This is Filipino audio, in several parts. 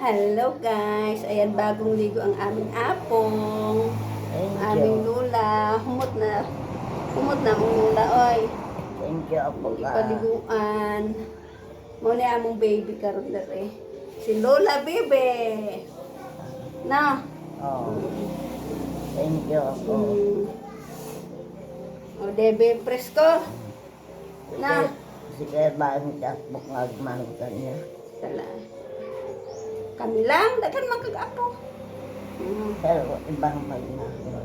Hello guys! Ayan, bagong ligo ang aming apong. Thank Aming you. lula. Humot na. Humot na mong lula, oy. Thank you po ka. Ipaliguan. Muna among baby karon dere. Si Lola Bebe. Na. Oh. Thank you po. O, Debe, presko. Na. Sige, bakit ako ngagmang kanya? Sala. Kami lang, daghan man kag-apo. Pero ibang magmahal.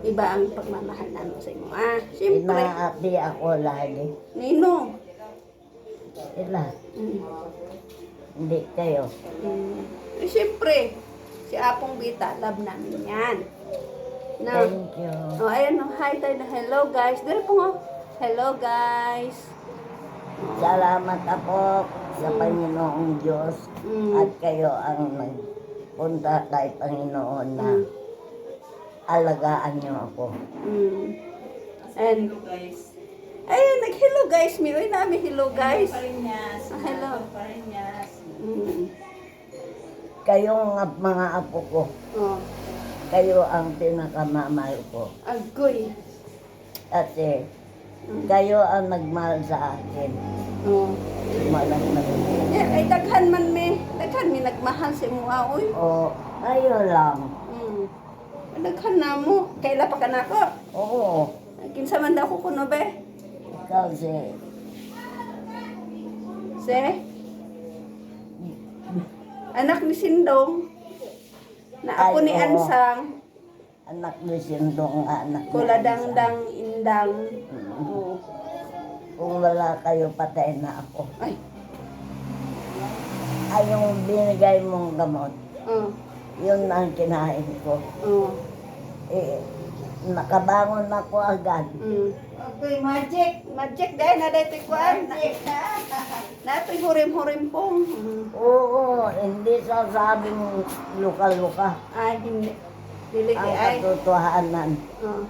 Iba ang pagmamahal namin sa imo. Siyempre. Inaapi ako lagi. Nino. Sila. Mm. Hindi kayo. Siyempre, si Apong Bita, love namin yan. Na, Thank you. oh, ayan, hi tayo na hello guys. Dito po nga, hello guys. Salamat ako sa Panginoong Diyos at kayo ang nagpunta kay Panginoon na alagaan niyo ako. And, ayun, nag-hello guys. Uy, namin hello guys. Hello. Kayong mga apo ko, Oh, kayo ang pinakamamahal ko. agoy. Kasi kayo ang nagmahal sa akin. Oh. Malang nagmahal. Ay, daghan man me. Daghan me nagmahal si Mua, uy. O, kayo lang. Daghan na mo. Kaila pa ka na ako. Oo. Kinsa man daw ko kuno be? Kasi, Se? Anak ni Sindong. Na ako Ay, ni oo. Ansang. anak ni Sindong, anak ni Kuladang-dang indang. Mm. Oo. Kung wala kayo, patay na ako. Ay. Ay, yung binigay mong gamot, Oh. yun ang kinain ko. Oh. Eh, nakabangon ako agad. Okay, magic. Magic dahil na dahil tikuan. Nato'y hurim-hurim pong. Oo, hindi sasabing luka-luka. Ay, hindi. Dili Ang ay. katotohanan. Oh.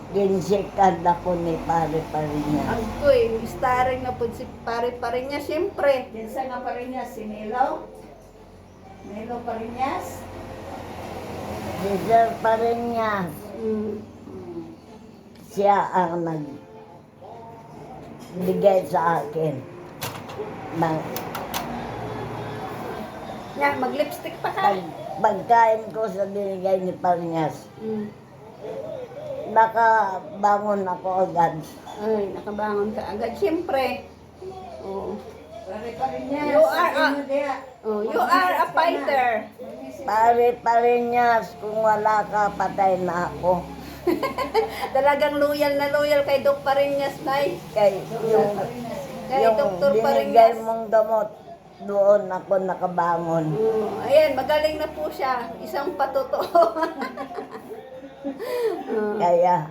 Ginsikan ako ni pare-pare niya. Agoy, starring na po si pare-pare niya, siyempre. Kinsa nga pa rin niya, si Nilo? Nilo pa rin niya? Deserve pa rin niya. Siya ang nagbigay sa akin ng Yan, mag-lipstick pa ka. pagkain ko sa binigay ni Parnyas. Nakabangon ako agad. Ay, nakabangon ka agad. Siyempre. Oh. Pare pa rin niya. You are a fighter. Pare niya, kung wala ka, patay na ako. Talagang loyal na loyal kay Doc Parinyas, Nay. Kay yung, Kay yung Dr. binigay Parinyas. mong gamot, doon ako nakabangon. Ayan, magaling na po siya. Isang patotoo. Kaya,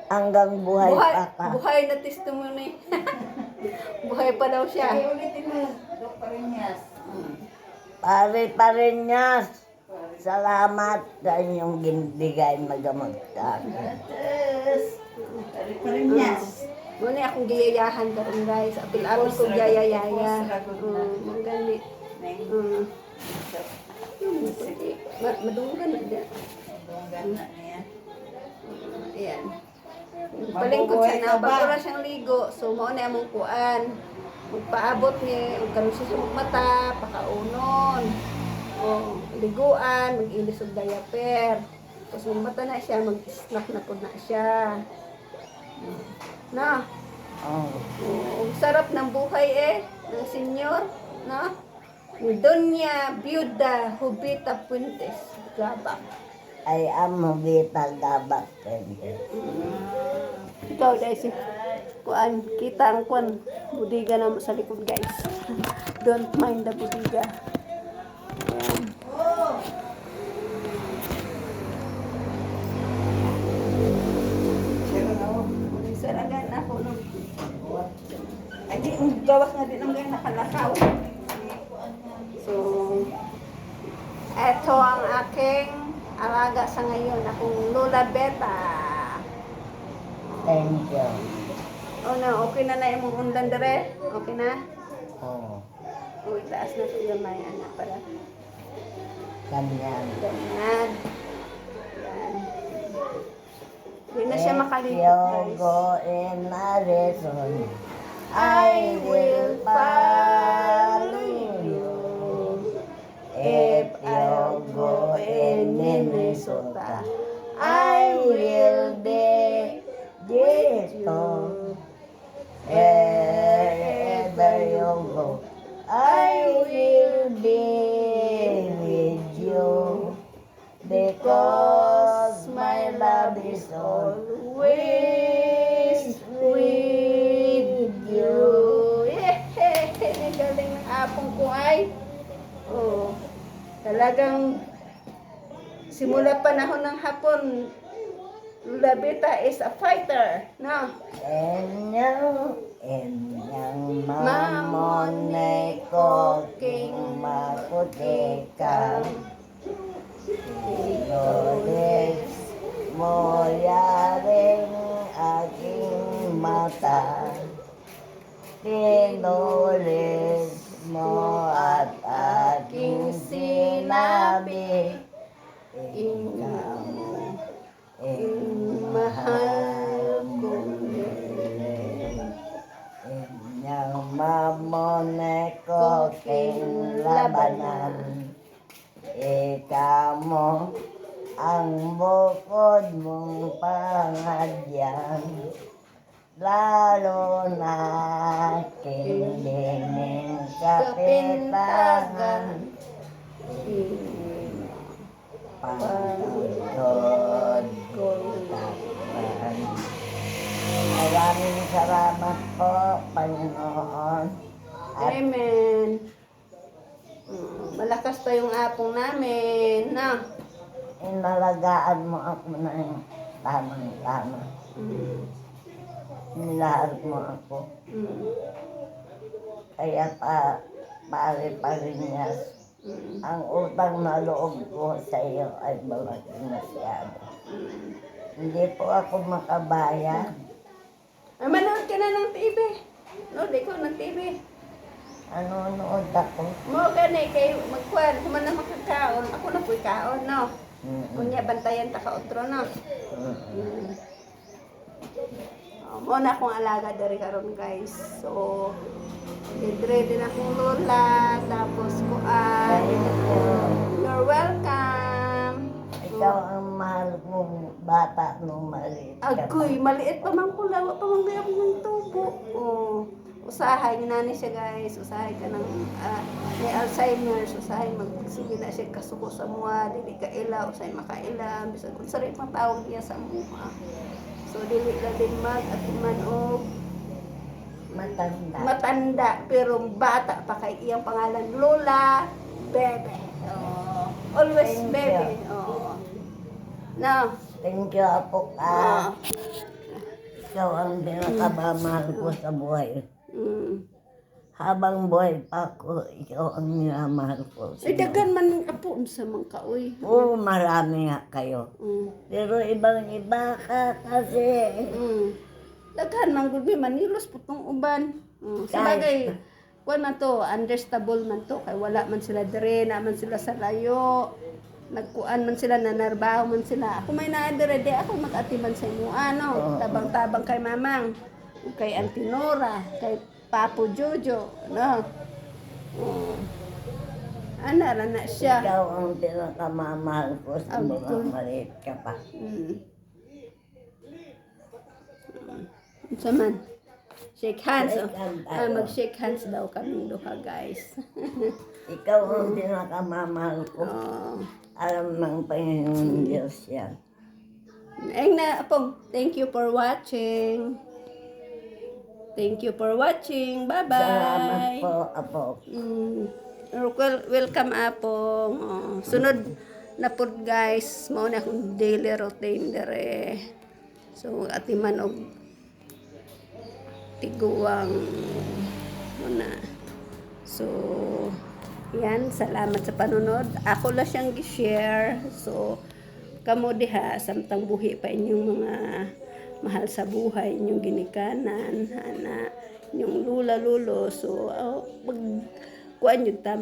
hanggang buhay pa ka. Buhay na testimony. Buhay pa daw siya. Ay, ulitin mo, Dok pa rin niya. Pare niya, salamat sa inyong ginbigay na gamot sa akin. Pare pa rin niya. Muna akong giyayahan karon guys. Apil-apil ko giyayaya. Mangani. Madungan na dia. Gana na yan. Ayan. Palingkod sa na pag siyang ligo. So mao na among kuan. Magpaabot ni og karon siya sa mata, pakaunon. O liguan, mag-ilis og diaper. Tapos mata na siya, mag-snack na pud na siya. Na. Oh. Ang sarap ng buhay ng senyor, no? Doña Biuda Jubita Puentes, Gabak. I am Movita Gabak. Ikaw, guys, kuan, kita ang kuan, budiga na sa likod, guys. Don't mind the budiga. Ayan. Saragan ako, no? Ay, di, gawas na din ang ganyan nakalakaw. So, eto ang aking alaga sa ngayon, akong Lola Beta. Thank you. Oh na, okay na na imong undan dire? Okay na? Oh. O, itaas na ito gamay, anak, para Ganyan. ganyan. Yan. Hindi na siya If makalipot, you guys. go in a lesson, I will follow you. If you go in Minnesota, I will be with you. Wherever you go, I will be with you. Because my love is always with you. Yehey! Galing ng apong ko ay. Oh, talagang simula panahon ng hapon, Lula Bita is a fighter, no? Enyang mamonay ko king makutika. Ilolis mo yaring aking mata. Tinulis mo at aking sinabi. Ikaw mo, Mahal kong Inyang mamonay ko king labanan. Ikaw mo ang bukod mong pangadyan. Lalo na aking dining kapintagan. Pagtulod kong takpan. Maraming salamat po, Panginoon. At Amen. Malakas pa yung apong namin, no? inalagaan mo ako ng tamang-tama. Nilahal mo ako. Kaya pare-parehas. Ang utang na loob ko sa iyo ay malaki masyado. Hindi po ako makabayad. Ay, manood ka na ng TV. No, di ko ng TV. Nanonood ako. Mo gani kay magkuan, kung man na makakaon, ako na po'y kaon, no? Kunya bantayan ta ka otro, no? Mo na akong alaga dari karon, guys. So, ready na akong lola, tapos kuan. You're welcome. Ikaw ang mahal kong bata nung maliit ka pa. Agoy, maliit pa man ko, lawa pa man kaya ng tubo. Oh, usahay ni nani siya, guys. Usahay ka ng may Alzheimer's. Usahay magsige na siya kasuko sa mua, dili ka ila, usahay makaila. Bisan kung sari pang tawag niya sa mua. So, dili na din at manog. Matanda. Matanda, pero bata pa kay iyang pangalan, Lola Bebe. Oh, always Thank Bebe. you. Oh. No. Thank you, Apo ka. Oh. Ikaw ang pinakamamahal ko sa buhay. Mm. Habang buhay pa ako, ikaw ang minamahal ko. Ay, dagan man ng apo sa mga kaoy. Oo, marami nga kayo. Pero ibang-iba ka kasi. Daghan man gud mi manilos putong uban. Sabagay, kuan man to, understandable man to kay wala man sila dire, na man sila sa layo. Nagkuan man sila, nanarbaho man sila. Ako may naadire di ako mag-atiman sa imo ano, tabang-tabang kay mamang, kay Auntie Nora, kay Papo Jojo, no. Ana ra na siya. Ikaw ang pinakamamahal ko sa mga maliit ka pa. Saman. Shake hands. Shake hands tayo. Mag-shake hands daw kaming duha, guys. Ikaw ang pinakamamahal ko. Oh. Alam ng Panginoon Diyos yan. Ayun na, Apong. Thank you for watching. Thank you for watching. Bye-bye. Salamat po, Apo. Welcome, Apong. Oh. Sunod na po, guys. Mao na akong daily routine dere. So, atiman og tiguang muna. So, yan. Salamat sa panunod. Ako lang siyang gi-share. So, kamo diha, samtang buhi pa inyong mga mahal sa buhay, inyong ginikanan, ana, inyong lula-lulo. So, kuan jud ta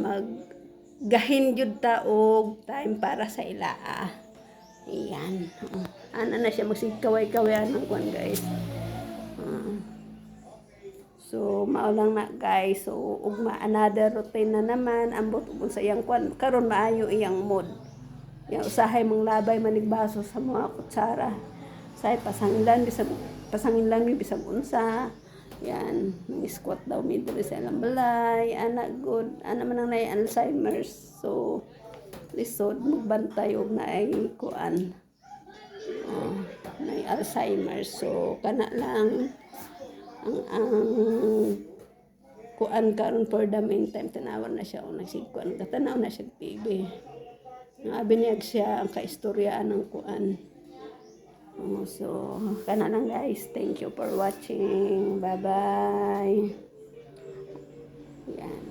gahin jud ta og time para sa ilaa. Iyan. Ana na siya magsigkaway-kaway anong kuan guys. So mao lang na guys. So ugma another routine na naman ambot ug sa iyang kuan karon maayo iyang mood. Yang usahay mong labay manigbaso sa mga kutsara. Say pasangilan mi bisag unsa. Yan, squat daw mi diri sa ilang balay. Ana good, ana man ang nay Alzheimer's. So lisod magbantay og naay kuan. Nay Alzheimer's. So kana lang ang kuan karon for the meantime tanawan na siya o nagsigkuan katanaw na siya TV. Nabiniyag siya ang kaistoryaan ng kuan. So kana lang guys, thank you for watching. Bye bye. Yan.